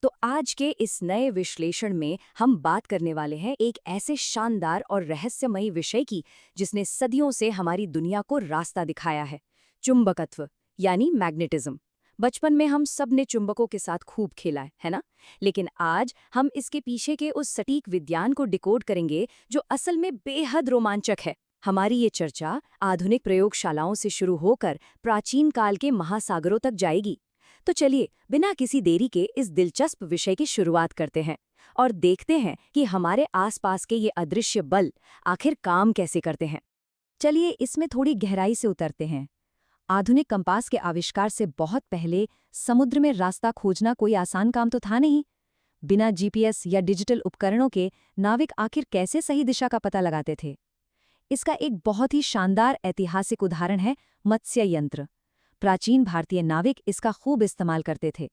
तो आज के इस नए विश्लेषण में हम बात करने वाले हैं एक ऐसे शानदार और रहस्यमयी विषय की जिसने सदियों से हमारी दुनिया को रास्ता दिखाया है। चुंबकत्व यानी मैग्नेटिज्म। बचपन में हम सब ने चुंबकों के साथ खूब खेला है ना? लेकिन आज हम इसके पीछे के उस सटीक विज्ञान को डिकोड करेंगे जो असल में बेहद रोमांचक है। हमारी ये चर्चा आधुनिक प्रयोगशालाओं से शुरू होकर प्राचीन काल के महासागरों तक जाएगी। तो चलिए बिना किसी देरी के इस दिलचस्प विषय की शुरुआत करते हैं और देखते हैं कि हमारे आसपास के ये अदृश्य बल आखिर काम कैसे करते हैं। चलिए इसमें थोड़ी गहराई से उतरते हैं। आधुनिक कंपास के आविष्कार से बहुत पहले समुद्र में रास्ता खोजना कोई आसान काम तो था नहीं। बिना जीपीएस या डिजिटल उपकरणों के नाविक आखिर कैसे सही दिशा का पता लगाते थे? इसका एक बहुत ही शानदार ऐतिहासिक उदाहरण है मत्स्य यंत्र। प्राचीन भारतीय नाविक इसका खूब इस्तेमाल करते थे।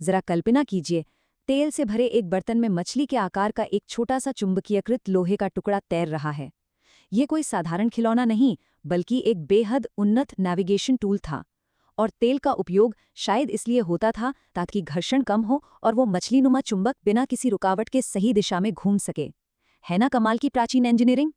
जरा कल्पना कीजिए, तेल से भरे एक बर्तन में मछली के आकार का एक छोटा सा चुंबकीयकृत लोहे का टुकड़ा तैर रहा है। ये कोई साधारण खिलौना नहीं, बल्कि एक बेहद उन्नत नेविगेशन टूल था। और तेल का उपयोग शायद इसलिए होता था ताकि घर्षण कम हो और वो मछलीनुमा चुंबक बिना किसी रुकावट के सही दिशा में घूम सके। है ना कमाल की प्राचीन इंजीनियरिंग?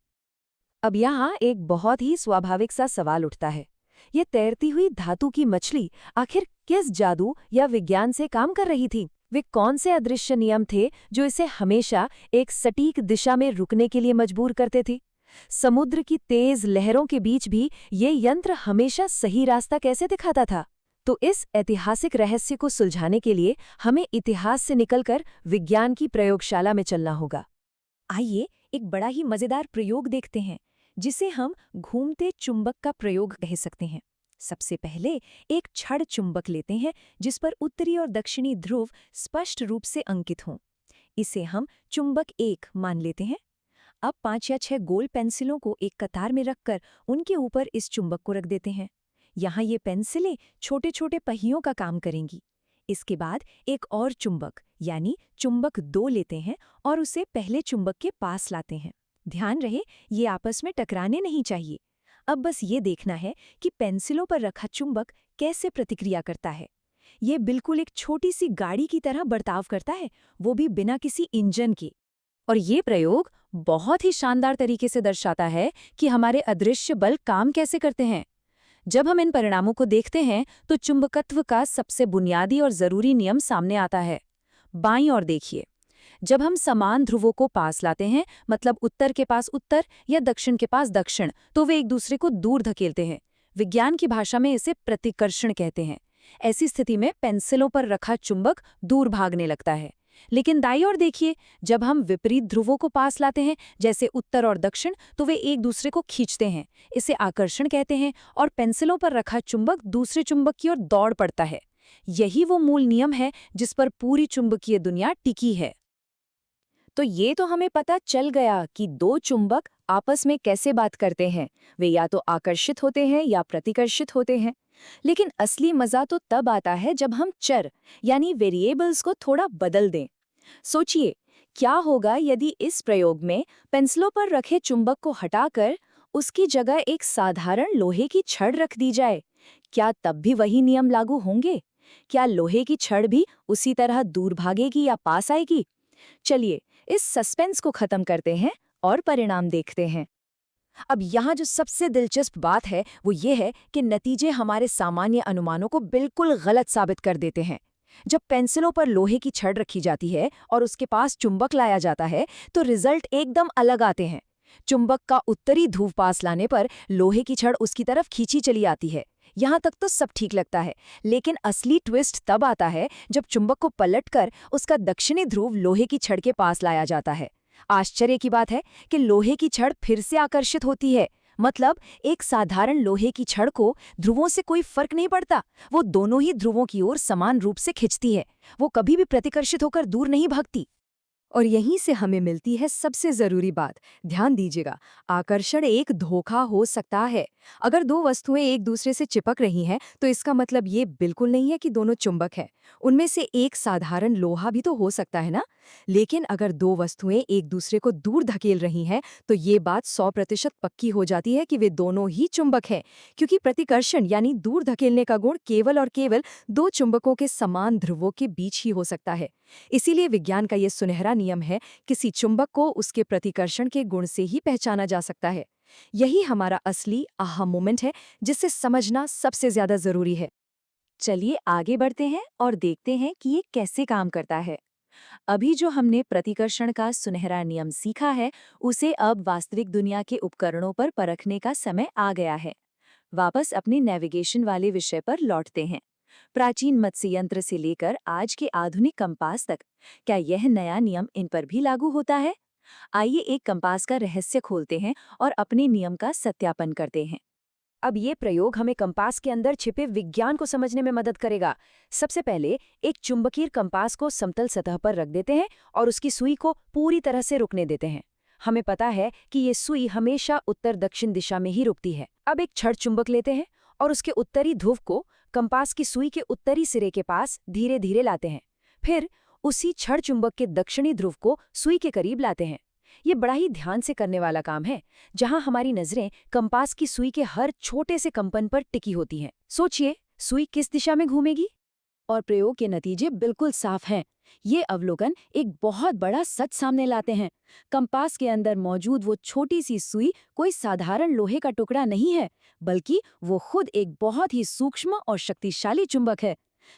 अब यहाँ एक बहुत ही स्वाभाविक सा सवाल उठता है। ये तैरती हुई धातु की मछली आखिर किस जादू या विज्ञान से काम कर रही थी? वे कौन से अदृश्य नियम थे जो इसे हमेशा एक सटीक दिशा में रुकने के लिए मजबूर करते थे? समुद्र की तेज लहरों के बीच भी ये यंत्र हमेशा सही रास्ता कैसे दिखाता था? तो इस ऐतिहासिक रहस्य को सुलझाने के लिए हमें इतिहास से निकलकर विज्ञान की प्रयोगशाला में चलना होगा। आइए एक बड़ा ही मजेदार प्रयोग देखते हैं जिसे हम घूमते चुंबक का प्रयोग कह सकते हैं। सबसे पहले एक छड़ चुंबक लेते हैं जिस पर उत्तरी और दक्षिणी ध्रुव स्पष्ट रूप से अंकित हों। इसे हम चुंबक 1 मान लेते हैं। अब 5 या 6 गोल पेंसिलों को एक कतार में रखकर उनके ऊपर इस चुंबक को रख देते हैं। यहाँ ये पेंसिलें छोटे छोटे पहियों का काम करेंगी। इसके बाद एक और चुंबक यानी चुंबक 2 लेते हैं और उसे पहले चुंबक के पास लाते हैं। ध्यान रहे ये आपस में टकराने नहीं चाहिए। अब बस ये देखना है कि पेंसिलों पर रखा चुंबक कैसे प्रतिक्रिया करता है। ये बिल्कुल एक छोटी सी गाड़ी की तरह बर्ताव करता है, वो भी बिना किसी इंजन के। और ये प्रयोग बहुत ही शानदार तरीके से दर्शाता है कि हमारे अदृश्य बल काम कैसे करते हैं। जब हम इन परिणामों को देखते हैं तो चुंबकत्व का सबसे बुनियादी और जरूरी नियम सामने आता है। बाईं ओर देखिए, जब हम समान ध्रुवों को पास लाते हैं, मतलब उत्तर के पास उत्तर या दक्षिण के पास दक्षिण, तो वे एक दूसरे को दूर धकेलते हैं। विज्ञान की भाषा में इसे प्रतिकर्षण कहते हैं। ऐसी स्थिति में पेंसिलों पर रखा चुंबक दूर भागने लगता है। लेकिन दाईं ओर देखिए, जब हम विपरीत ध्रुवों को पास लाते हैं, जैसे उत्तर और दक्षिण, तो वे एक दूसरे को खींचते हैं। इसे आकर्षण कहते हैं और पेंसिलों पर रखा चुंबक दूसरे चुंबक की ओर दौड़ पड़ता है। यही वो मूल नियम है जिस पर पूरी चुंबकीय दुनिया टिकी है। तो ये तो हमें पता चल गया कि दो चुंबक आपस में कैसे बात करते हैं। वे या तो आकर्षित होते हैं या प्रतिकर्षित होते हैं। लेकिन असली मजा तो तब आता है जब हम चर यानी वेरिएबल्स को थोड़ा बदल दें। सोचिए, क्या होगा यदि इस प्रयोग में पेंसिलों पर रखे चुंबक को हटाकर उसकी जगह एक साधारण लोहे की छड़ रख दी जाए? क्या तब भी वही नियम लागू होंगे? क्या लोहे की छड़ भी उसी तरह दूर भागेगी या पास आएगी? चलिए इस सस्पेंस को खत्म करते हैं और परिणाम देखते हैं। अब यहाँ जो सबसे दिलचस्प बात है वो ये है कि नतीजे हमारे सामान्य अनुमानों को बिल्कुल गलत साबित कर देते हैं। जब पेंसिलों पर लोहे की छड़ रखी जाती है और उसके पास चुंबक लाया जाता है तो रिजल्ट एकदम अलग आते हैं। चुंबक का उत्तरी ध्रुव पास लाने पर लोहे की छड़ उसकी तरफ खींची चली आती है। यहाँ तक तो सब ठीक लगता है, लेकिन असली ट्विस्ट तब आता है जब चुंबक को पलटकर उसका दक्षिणी ध्रुव लोहे की छड़ के पास लाया जाता है। आश्चर्य की बात है कि लोहे की छड़ फिर से आकर्षित होती है। मतलब एक साधारण लोहे की छड़ को ध्रुवों से कोई फर्क नहीं पड़ता, वो दोनों ही ध्रुवों की ओर समान रूप से खिंचती है। वो कभी भी प्रतिकर्षित होकर दूर नहीं भागती। और यहीं से हमें मिलती है सबसे जरूरी बात। ध्यान दीजिएगा, आकर्षण एक धोखा हो सकता है। अगर दो वस्तुएं एक दूसरे से चिपक रही हैं तो इसका मतलब ये बिल्कुल नहीं है कि दोनों चुंबक हैं। उनमें से एक साधारण लोहा भी तो हो सकता है ना। लेकिन अगर दो वस्तुएं एक दूसरे को दूर धकेल रही हैं, तो ये बात 100% पक्की हो जाती है कि वे दोनों ही चुंबक हैं, क्योंकि प्रतिकर्षण यानी दूर धकेलने का गुण केवल और केवल दो चुंबकों के समान ध्रुवों के बीच ही हो सकता है। इसीलिए विज्ञान का ये सुनहरा नियम है, किसी चुंबक को उसके प्रतिकर्षण के गुण से ही पहचाना जा सकता है। यही हमारा असली आहा मोमेंट है, जिसे समझना सबसे ज्यादा जरूरी है। चलिए आगे बढ़ते हैं और देखते हैं कि ये कैसे काम करता है। अभी जो हमने प्रतिकर्षण का सुनहरा नियम सीखा है, उसे अब वास्तविक दुनिया के उपकरणों पर परखने का समय आ गया है। वापस अपने नेविगेशन वाले विषय पर लौटते हैं। प्राचीन मत्स्य यंत्र से लेकर आज के आधुनिक कंपास तक, क्या यह नया नियम इन पर भी लागू होता है? आइए एक कंपास का रहस्य खोलते हैं और अपने नियम का सत्यापन करते हैं। अब ये प्रयोग हमें कंपास के अंदर छिपे विज्ञान को समझने में मदद करेगा। सबसे पहले एक चुंबकीय कंपास को समतल सतह पर रख देते हैं और उसकी सुई को पूरी तरह से रुकने देते हैं। हमें पता है कि ये सुई हमेशा उत्तर दक्षिण दिशा में ही रुकती है। अब एक छड़ चुंबक लेते हैं और उसके उत्तरी ध्रुव को कंपास की सुई के उत्तरी सिरे के पास धीरे धीरे लाते हैं। फिर उसी छड़ चुंबक के दक्षिणी ध्रुव को सुई के करीब लाते हैं। ये बड़ा ही ध्यान से करने वाला काम है, जहां हमारी नजरें कंपास की सुई के हर छोटे से कंपन पर टिकी होती हैं। सोचिए, सुई किस दिशा में घूमेगी? और प्रयोग के नतीजे बिल्कुल साफ हैं। ये अवलोकन एक बहुत बड़ा सच सामने लाते हैं। कंपास के अंदर मौजूद वो छोटी सी सुई कोई साधारण लोहे का टुकड़ा नहीं है, बल्कि वो खुद एक बहुत ही सूक्ष्म और शक्तिशाली चुंबक है।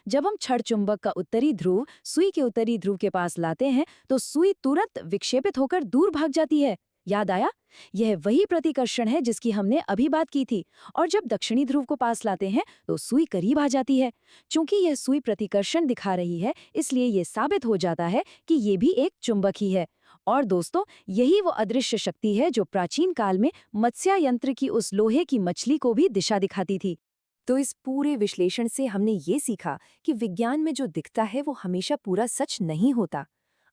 जब हम छड़ चुंबक का उत्तरी ध्रुव सुई के उत्तरी ध्रुव के पास लाते हैं, तो सुई तुरंत विक्षेपित होकर दूर भाग जाती है। याद आया? यह वही प्रतिकर्षण है जिसकी हमने अभी बात की थी। और जब दक्षिणी ध्रुव को पास लाते हैं, तो सुई करीब आ जाती है। चूंकि यह सुई प्रतिकर्षण दिखा रही है, इसलिए यह साबित हो जाता है कि ये भी एक चुंबक ही है। और दोस्तों, यही वो अदृश्य शक्ति है जो प्राचीन काल में मत्स्य यंत्र की उस लोहे की मछली को भी दिशा दिखाती थी। तो इस पूरे विश्लेषण से हमने ये सीखा कि विज्ञान में जो दिखता है वो हमेशा पूरा सच नहीं होता।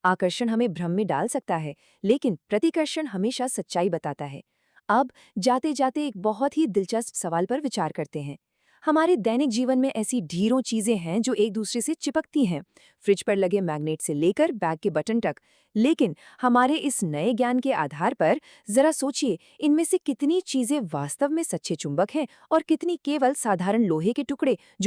आकर्षण हमें भ्रम में डाल सकता है, लेकिन प्रतिकर्षण हमेशा सच्चाई बताता है। अब जाते जाते एक बहुत ही दिलचस्प सवाल पर विचार करते हैं। हमारे दैनिक जीवन में ऐसी ढेरों चीजें हैं जो एक दूसरे से चिपकती हैं, फ्रिज पर लगे मैग्नेट से लेकर बैग के बटन तक। लेकिन हमारे इस नए ज्ञान के आधार पर जरा सोचिए, इनमें से कितनी चीजें वास्तव में सच्चे चुंबक हैं और कितनी केवल साधारण लोहे के टुकड़े जो